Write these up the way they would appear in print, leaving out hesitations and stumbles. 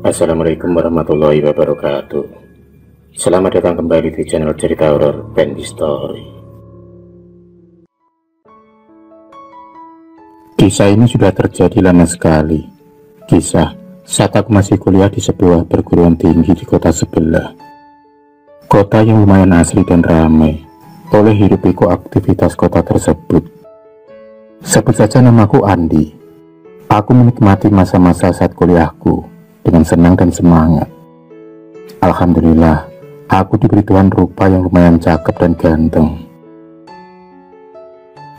Assalamualaikum warahmatullahi wabarakatuh. Selamat datang kembali di channel cerita horor Bendy Story. Kisah ini sudah terjadi lama sekali. Kisah saat aku masih kuliah di sebuah perguruan tinggi di kota sebelah. Kota yang lumayan asri dan ramai. Oleh hirup pikuk aktivitas kota tersebut. Sebut saja namaku Andi. Aku menikmati masa-masa saat kuliahku dengan senang dan semangat. Alhamdulillah, aku diberi Tuhan rupa yang lumayan cakep dan ganteng.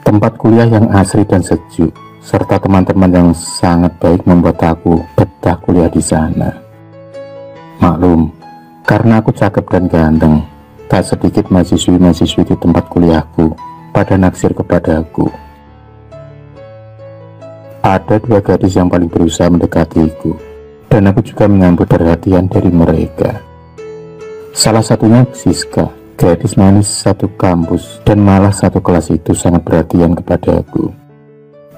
Tempat kuliah yang asri dan sejuk, serta teman-teman yang sangat baik membuat aku betah kuliah di sana. Maklum, karena aku cakep dan ganteng, tak sedikit mahasiswi-mahasiswi di tempat kuliahku pada naksir kepadaku. Ada dua gadis yang paling berusaha mendekatiku, dan aku juga menyambut perhatian dari mereka. Salah satunya Siska, gadis manis satu kampus dan malah satu kelas itu sangat perhatian kepadaku.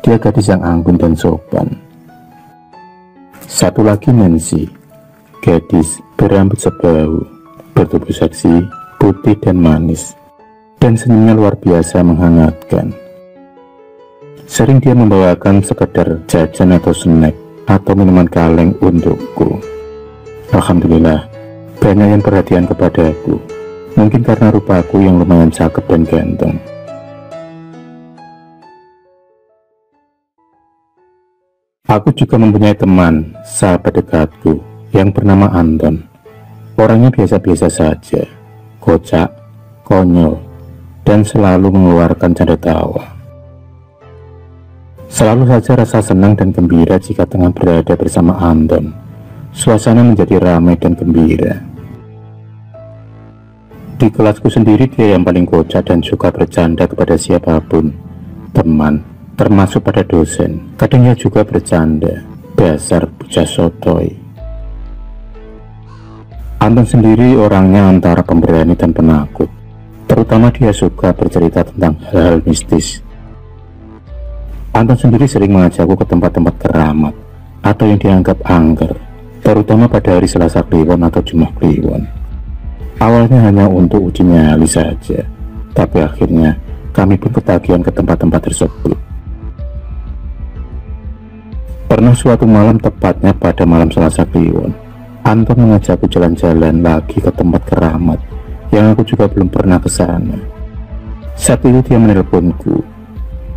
Dia gadis yang anggun dan sopan. Satu lagi Nancy, gadis berambut sebahu, bertubuh seksi, putih dan manis, dan senyumnya luar biasa menghangatkan. Sering dia membawakan sekedar jajan atau snack atau minuman kaleng untukku. Alhamdulillah, banyak yang perhatian kepadaku. Mungkin karena rupaku yang lumayan cakep dan ganteng. Aku juga mempunyai teman, sahabat dekatku, yang bernama Anton. Orangnya biasa-biasa saja, kocak, konyol, dan selalu mengeluarkan canda tawa. Selalu saja rasa senang dan gembira jika tengah berada bersama Anton. Suasana menjadi ramai dan gembira. Di kelasku sendiri dia yang paling kocak dan suka bercanda kepada siapapun. Teman, termasuk pada dosen. Kadang ia juga bercanda. Dasar bocah sotoy. Anton sendiri orangnya antara pemberani dan penakut. Terutama dia suka bercerita tentang hal-hal mistis. Anton sendiri sering mengajakku ke tempat-tempat keramat atau yang dianggap angker, terutama pada hari Selasa Kliwon atau Jumat Kliwon. Awalnya hanya untuk uji nyali saja, tapi akhirnya kami pun ketagihan ke tempat-tempat tersebut. Pernah suatu malam, tepatnya pada malam Selasa Kliwon, Anton mengajakku jalan-jalan lagi ke tempat keramat yang aku juga belum pernah ke sana. Saat itu dia menelponku.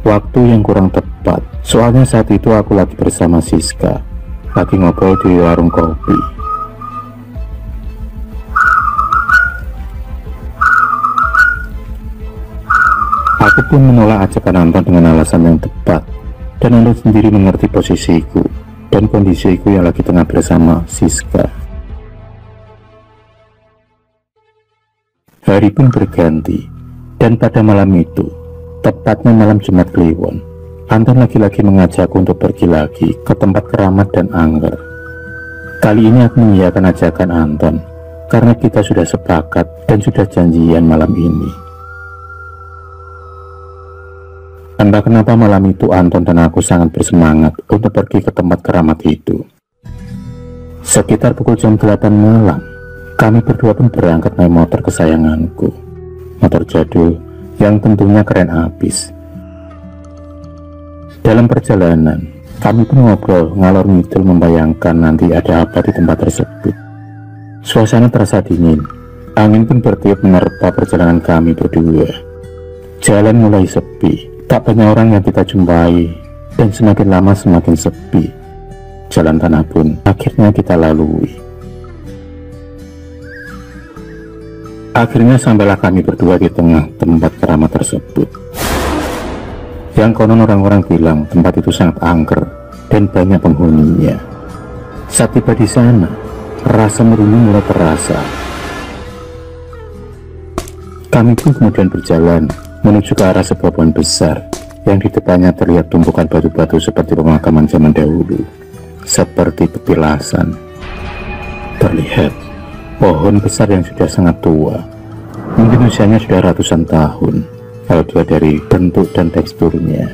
Waktu yang kurang tepat, soalnya saat itu aku lagi bersama Siska, lagi ngobrol di warung kopi. Aku pun menolak ajakan Anton dengan alasan yang tepat, dan Anton sendiri mengerti posisiku dan kondisiku yang lagi tengah bersama Siska. Hari pun berganti, dan pada malam itu, tepatnya malam Jumat Kliwon, Anton lagi-lagi mengajakku untuk pergi lagi ke tempat keramat dan angker. Kali ini aku mengiyakan ajakan Anton, karena kita sudah sepakat dan sudah janjian malam ini. Entah kenapa malam itu Anton dan aku sangat bersemangat untuk pergi ke tempat keramat itu. Sekitar pukul jam 8 malam, kami berdua pun berangkat naik motor kesayanganku. Motor jadul yang tentunya keren abis. Dalam perjalanan, kami pun ngobrol ngalor ngidul membayangkan nanti ada apa di tempat tersebut. Suasana terasa dingin, angin pun bertiup menerpa perjalanan kami berdua. Jalan mulai sepi, tak banyak orang yang kita jumpai, dan semakin lama semakin sepi. Jalan tanah pun akhirnya kita lalui. Akhirnya sampailah kami berdua di tengah tempat keramat tersebut. Yang konon orang-orang bilang tempat itu sangat angker dan banyak penghuninya. Saat tiba di sana, rasa merinding mulai terasa. Kami pun kemudian berjalan menuju ke arah sebuah pohon besar yang di depannya terlihat tumpukan batu-batu seperti pemakaman zaman dahulu, seperti petilasan. Terlihat pohon besar yang sudah sangat tua, mungkin usianya sudah ratusan tahun, kalau dilihat dari bentuk dan teksturnya.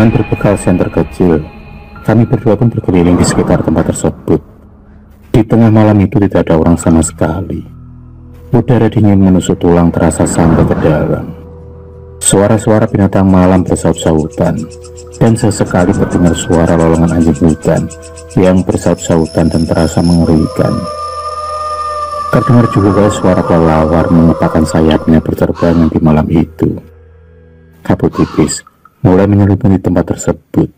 Dengan berbekal senter kecil, kami berdua pun berkeliling di sekitar tempat tersebut. Di tengah malam itu tidak ada orang sama sekali. Udara dingin menusuk tulang terasa sampai ke dalam. Suara-suara binatang malam bersaut-sautan, dan sesekali terdengar suara lolongan anjing hutan yang bersaut-sautan dan terasa mengerikan. Terdengar juga suara kelelawar mengepakkan sayapnya berterbangan di malam itu. Kabut tipis mulai menyelimuti tempat tersebut.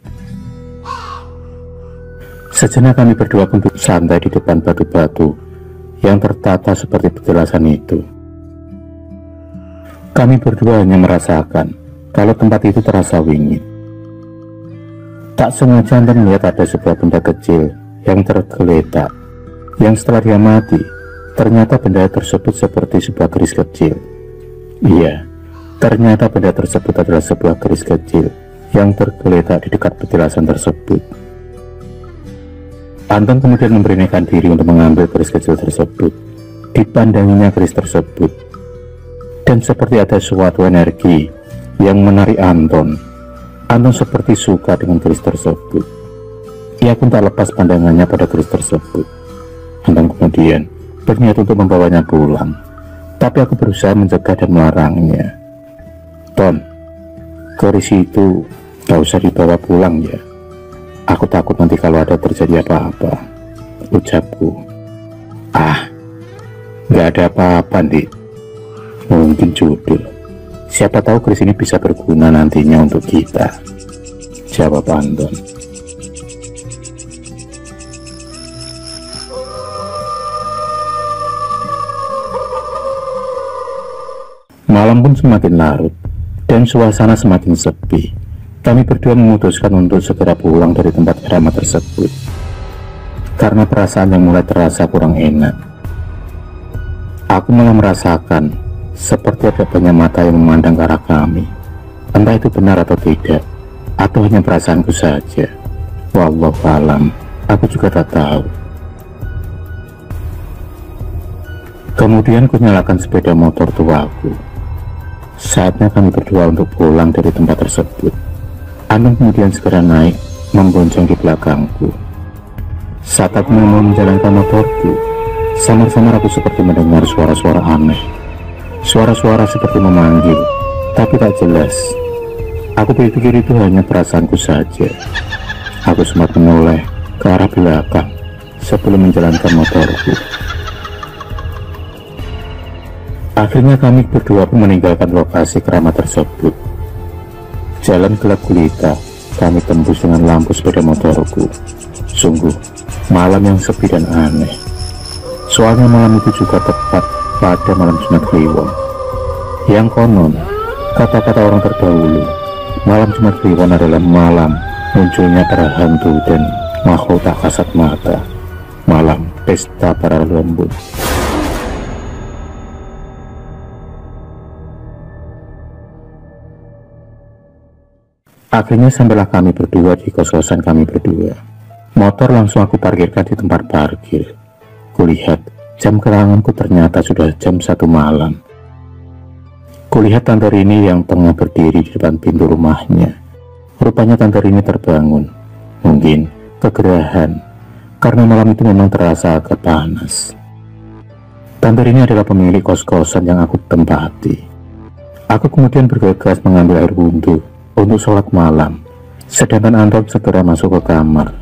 Sejenak kami berdua pun duduk santai di depan batu-batu yang tertata seperti petilasan itu. Kami berdua hanya merasakan kalau tempat itu terasa dingin. Tak sengaja Anton melihat ada sebuah benda kecil yang tergeletak, yang setelah dia mati, ternyata benda tersebut seperti sebuah keris kecil. Iya, ternyata benda tersebut adalah sebuah keris kecil yang tergeletak di dekat petilasan tersebut. Anton kemudian memberanikan diri untuk mengambil keris kecil tersebut. Dipandanginya keris tersebut, dan seperti ada suatu energi yang menarik Anton. Anton seperti suka dengan keris tersebut. Ia pun tak lepas pandangannya pada keris tersebut. Anton kemudian berniat untuk membawanya pulang, tapi aku berusaha mencegah dan melarangnya. Ton, keris itu gak usah dibawa pulang ya. Aku takut nanti kalau ada terjadi apa-apa, ucapku. Ah, gak ada apa-apa, Dik. Mungkin judul. Siapa tahu keris ini bisa berguna nantinya untuk kita, jawab Anton. Malam pun semakin larut dan suasana semakin sepi. Kami berdua memutuskan untuk segera pulang dari tempat keramat tersebut karena perasaan yang mulai terasa kurang enak. Aku malah merasakan seperti ada banyak mata yang memandang ke arah kami. Entah itu benar atau tidak, atau hanya perasaanku saja. Wallahu alam, aku juga tak tahu. Kemudian ku nyalakan sepeda motor tuaku. Saatnya kami berdua untuk pulang dari tempat tersebut. Anton kemudian segera naik, membonceng di belakangku. Saat aku mau menjalankan motorku, samar-samar aku seperti mendengar suara-suara aneh. Suara-suara seperti memanggil, tapi tak jelas. Aku berpikir itu hanya perasaanku saja. Aku sempat menoleh ke arah belakang sebelum menjalankan motorku. Akhirnya kami berdua pun meninggalkan lokasi keramat tersebut. Jalan gelap gulita kami tembus dengan lampu sepeda motorku. Sungguh malam yang sepi dan aneh. Soalnya malam itu juga tepat pada malam Jumat Kliwon. Yang konon, kata-kata orang terdahulu, malam Jumat Kliwon adalah malam munculnya para hantu dan makhluk tak kasat mata. Malam pesta para lembut. Akhirnya sampailah kami berdua di kos-kosan kami berdua. Motor langsung aku parkirkan di tempat parkir. Kulihat jam keranganku ternyata sudah jam 1 malam. Kulihat Tante Rini yang tengah berdiri di depan pintu rumahnya. Rupanya Tante Rini terbangun. Mungkin kegerahan, karena malam itu memang terasa agak panas. Tante Rini adalah pemilik kos-kosan yang aku tempati. Aku kemudian bergegas mengambil air wudhu untuk sholat malam, sedangkan Anton segera masuk ke kamar.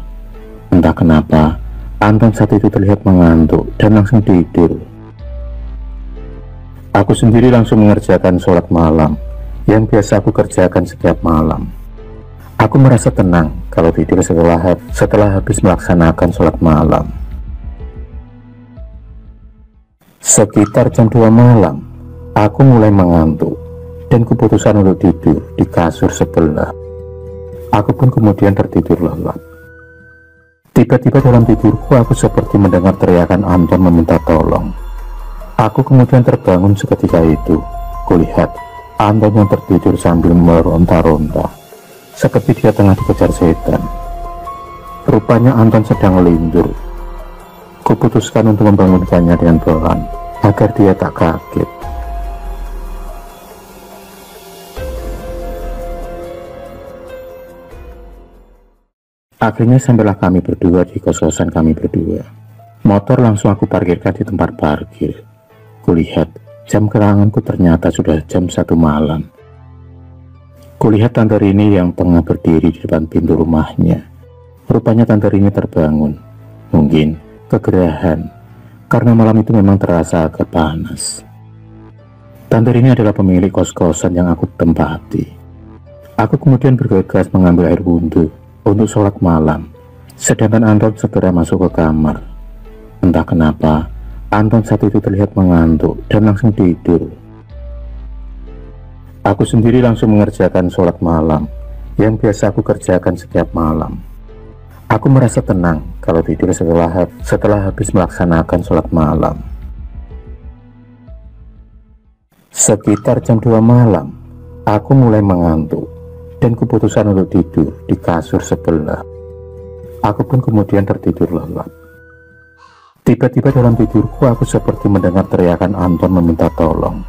Entah kenapa, Anton saat itu terlihat mengantuk dan langsung tidur. Aku sendiri langsung mengerjakan sholat malam yang biasa aku kerjakan setiap malam. Aku merasa tenang kalau tidur setelah habis melaksanakan sholat malam. Sekitar jam 2 malam, aku mulai mengantuk dan keputusan untuk tidur di kasur sebelah. Aku pun kemudian tertidur lelap. Tiba-tiba dalam tidurku aku seperti mendengar teriakan Anton meminta tolong. Aku kemudian terbangun seketika itu. Kulihat Anton yang tertidur sambil meronta-ronta, seperti dia tengah dikejar setan. Rupanya Anton sedang lindur. Kuputuskan untuk membangunkannya dengan pelan agar dia tak kaget. Akhirnya sampailah kami berdua di kos-kosan kami berdua. Motor langsung aku parkirkan di tempat parkir. Kulihat jam keranganku ternyata sudah jam 1 malam. Kulihat Tante Rini yang tengah berdiri di depan pintu rumahnya. Rupanya Tante Rini terbangun. Mungkin kegerahan, karena malam itu memang terasa agak panas. Tante Rini adalah pemilik kos-kosan yang aku tempati. Aku kemudian bergegas mengambil air wudhu untuk sholat malam, sedangkan Anton segera masuk ke kamar. Entah kenapa, Anton saat itu terlihat mengantuk dan langsung tidur. Aku sendiri langsung mengerjakan sholat malam yang biasa aku kerjakan setiap malam. Aku merasa tenang kalau tidur setelah habis melaksanakan sholat malam. Sekitar jam 2 malam, aku mulai mengantuk dan keputusan untuk tidur di kasur sebelah. Aku pun kemudian tertidur lelap. Tiba-tiba dalam tidurku aku seperti mendengar teriakan Anton meminta tolong.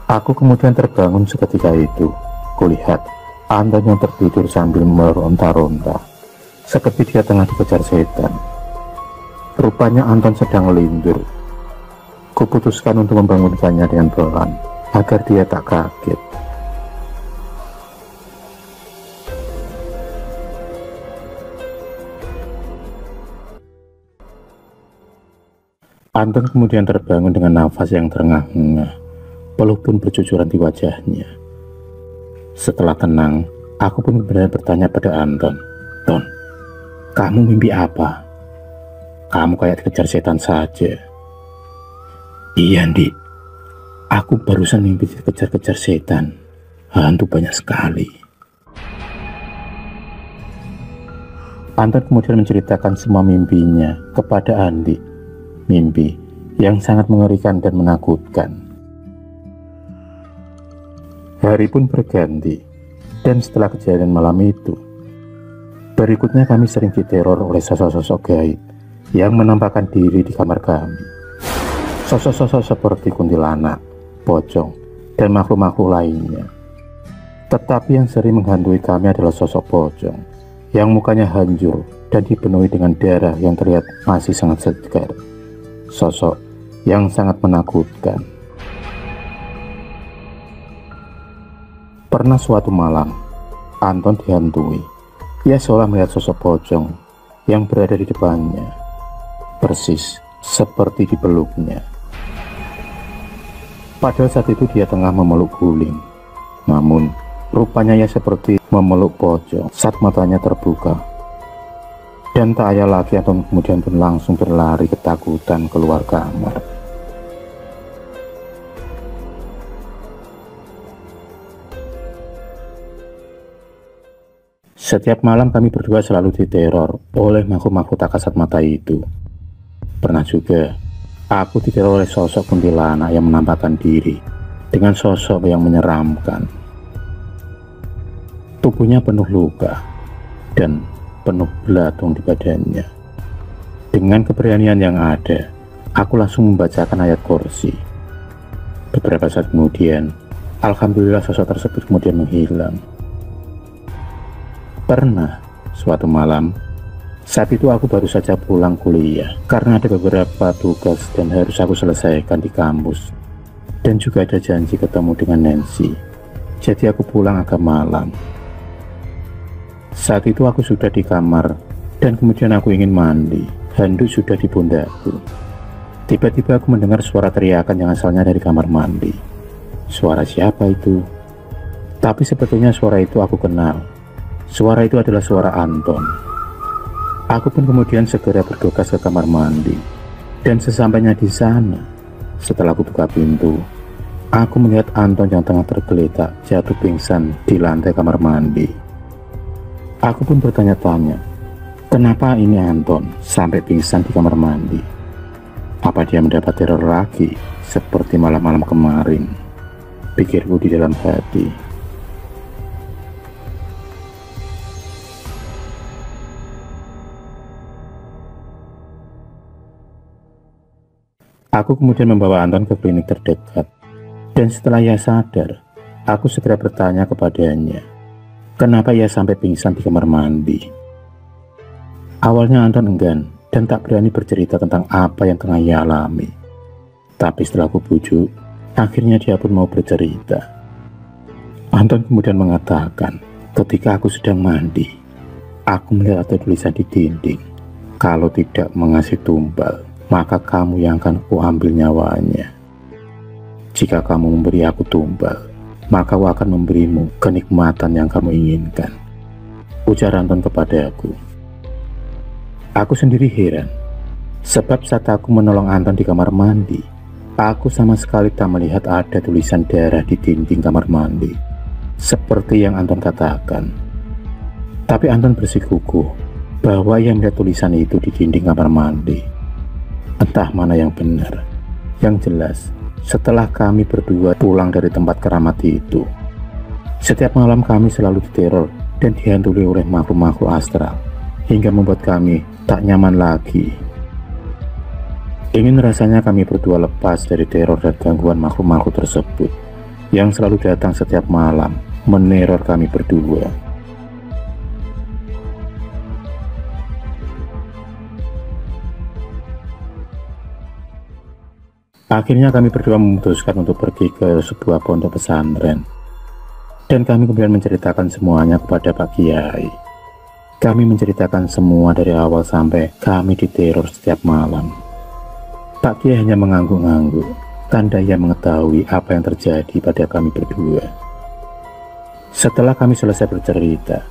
Aku kemudian terbangun seketika itu. Kulihat Anton yang tertidur sambil meronta-ronta, seperti dia tengah dikejar setan. Rupanya Anton sedang lindur. Kuputuskan untuk membangunkannya dengan pelan, agar dia tak kaget. Anton kemudian terbangun dengan nafas yang terengah-engah, peluh pun bercucuran di wajahnya. Setelah tenang, aku pun benar bertanya pada Anton, "Ton, kamu mimpi apa? Kamu kayak dikejar setan saja." "Iya, Dik. Aku barusan mimpi dikejar-kejar setan. Hantu banyak sekali." Anton kemudian menceritakan semua mimpinya kepada Andi. Mimpi yang sangat mengerikan dan menakutkan. Hari pun berganti, dan setelah kejadian malam itu, berikutnya kami sering diteror oleh sosok-sosok gaib yang menampakkan diri di kamar kami. Sosok-sosok seperti kuntilanak, pocong, dan makhluk-makhluk lainnya. Tetapi yang sering menghantui kami adalah sosok pocong yang mukanya hancur dan dipenuhi dengan darah yang terlihat masih sangat segar. Sosok yang sangat menakutkan. Pernah suatu malam, Anton dihantui. Ia seolah melihat sosok pocong yang berada di depannya, persis seperti dipeluknya. Padahal saat itu dia tengah memeluk guling. Namun, rupanya ia seperti memeluk pocong saat matanya terbuka. Dan tak ayal lagi Anton kemudian pun langsung berlari ketakutan keluar kamar. Setiap malam kami berdua selalu diteror oleh makhluk-makhluk tak kasat mata itu. Pernah juga aku diteror oleh sosok kuntilanak yang menampakkan diri dengan sosok yang menyeramkan. Tubuhnya penuh luka dan penuh belatung di badannya. Dengan keberanian yang ada, aku langsung membacakan ayat kursi. Beberapa saat kemudian, alhamdulillah sosok tersebut kemudian menghilang. Pernah suatu malam, saat itu aku baru saja pulang kuliah karena ada beberapa tugas dan harus aku selesaikan di kampus, dan juga ada janji ketemu dengan Nancy. Jadi aku pulang agak malam. Saat itu aku sudah di kamar dan kemudian aku ingin mandi. Handuk sudah di pundakku. Tiba-tiba aku mendengar suara teriakan yang asalnya dari kamar mandi. Suara siapa itu? Tapi sebetulnya suara itu aku kenal. Suara itu adalah suara Anton. Aku pun kemudian segera bergegas ke kamar mandi. Dan sesampainya di sana, setelah aku buka pintu, aku melihat Anton yang tengah tergeletak jatuh pingsan di lantai kamar mandi. Aku pun bertanya-tanya, kenapa ini Anton sampai pingsan di kamar mandi? Apa dia mendapat teror lagi seperti malam-malam kemarin? Pikirku di dalam hati. Aku kemudian membawa Anton ke klinik terdekat. Dan setelah ia sadar, aku segera bertanya kepadanya, kenapa ia sampai pingsan di kamar mandi? Awalnya Anton enggan dan tak berani bercerita tentang apa yang tengah ia alami. Tapi setelah aku bujuk, akhirnya dia pun mau bercerita. Anton kemudian mengatakan, ketika aku sedang mandi, aku melihat ada tulisan di dinding, kalau tidak mengasih tumbal, maka kamu yang akan kuambil nyawanya. Jika kamu memberi aku tumbal, maka aku akan memberimu kenikmatan yang kamu inginkan, ujar Anton kepadaku. Aku sendiri heran, sebab saat aku menolong Anton di kamar mandi, aku sama sekali tak melihat ada tulisan darah di dinding kamar mandi, seperti yang Anton katakan. Tapi Anton bersikukuh bahwa ia melihat tulisan itu di dinding kamar mandi. Entah mana yang benar. Yang jelas, setelah kami berdua pulang dari tempat keramat itu, setiap malam kami selalu diteror dan dihantui oleh makhluk-makhluk astral, hingga membuat kami tak nyaman lagi. Ingin rasanya kami berdua lepas dari teror dan gangguan makhluk-makhluk tersebut yang selalu datang setiap malam meneror kami berdua. Akhirnya kami berdua memutuskan untuk pergi ke sebuah pondok pesantren, dan kami kemudian menceritakan semuanya kepada Pak Kiai. Kami menceritakan semua dari awal sampai kami diteror setiap malam. Pak Kiai hanya mengangguk-angguk, tanda ia mengetahui apa yang terjadi pada kami berdua. Setelah kami selesai bercerita,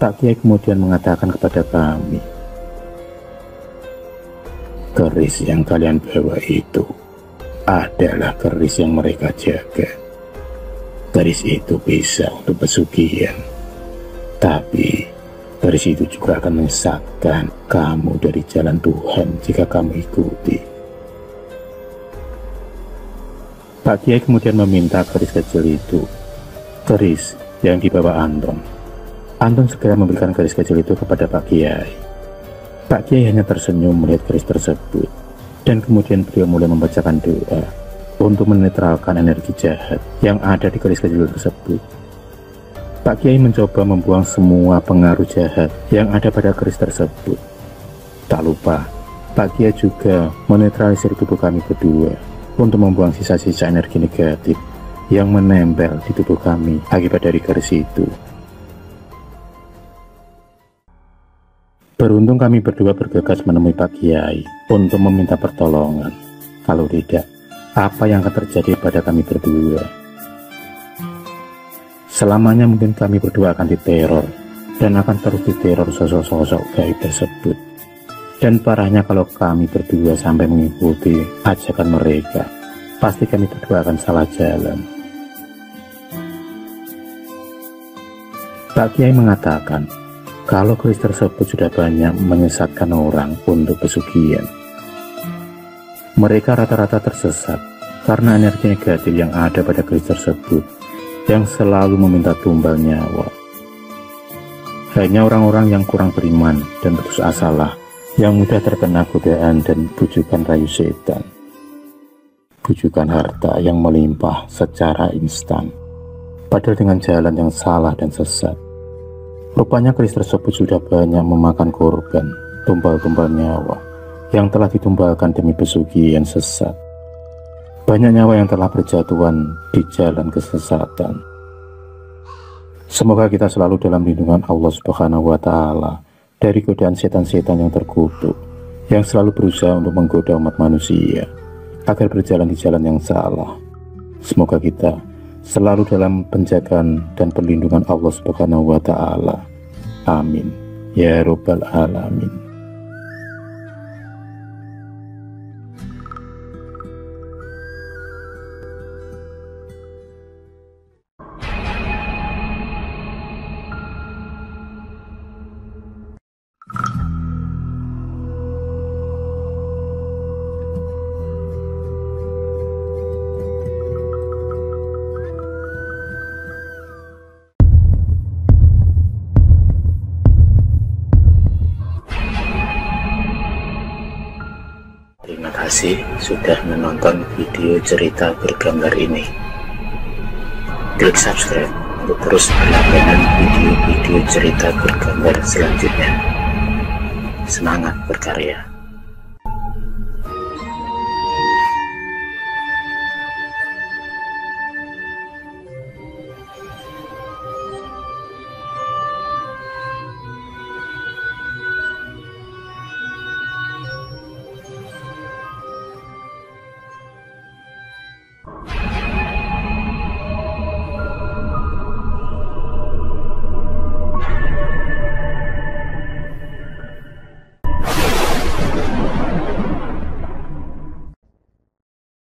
Pak Kiai kemudian mengatakan kepada kami, keris yang kalian bawa itu adalah keris yang mereka jaga. Keris itu bisa untuk pesugihan, tapi keris itu juga akan menyesatkan kamu dari jalan Tuhan jika kamu ikuti. Pak Kiai kemudian meminta keris kecil itu, keris yang dibawa Anton. Anton segera memberikan keris kecil itu kepada Pak Kiai. Pak Kiai hanya tersenyum melihat keris tersebut, dan kemudian beliau mulai membacakan doa untuk menetralkan energi jahat yang ada di keris kecil tersebut. Pak Kiai mencoba membuang semua pengaruh jahat yang ada pada keris tersebut. Tak lupa, Pak Kiai juga menetralisir tubuh kami berdua untuk membuang sisa-sisa energi negatif yang menempel di tubuh kami akibat dari keris itu. Beruntung kami berdua bergegas menemui Pak Kiai untuk meminta pertolongan. Kalau tidak, apa yang akan terjadi pada kami berdua? Selamanya mungkin kami berdua akan diteror, dan akan terus diteror sosok-sosok gaib tersebut. Dan parahnya kalau kami berdua sampai mengikuti ajakan mereka, pasti kami berdua akan salah jalan. Pak Kiai mengatakan, kalau keris tersebut sudah banyak menyesatkan orang untuk pesugihan. Mereka rata-rata tersesat karena energi negatif yang ada pada keris tersebut, yang selalu meminta tumbal nyawa. Hanya orang-orang yang kurang beriman dan putus asalah yang mudah terkena godaan dan bujukan rayu setan. Bujukan harta yang melimpah secara instan, padahal dengan jalan yang salah dan sesat. Rupanya keris tersebut sudah banyak memakan korban, tumbal-tumbal nyawa yang telah ditumbalkan demi pesugihan sesat. Banyak nyawa yang telah berjatuhan di jalan kesesatan. Semoga kita selalu dalam lindungan Allah Subhanahu wa Ta'ala dari godaan setan-setan yang terkutuk, yang selalu berusaha untuk menggoda umat manusia agar berjalan di jalan yang salah. Semoga kita selalu dalam penjagaan dan perlindungan Allah Subhanahu wa Ta'ala. Amin ya Rabbal Alamin. Terima kasih sudah menonton video cerita bergambar ini. Klik subscribe untuk terus berlangganan video-video cerita bergambar selanjutnya. semangat berkarya.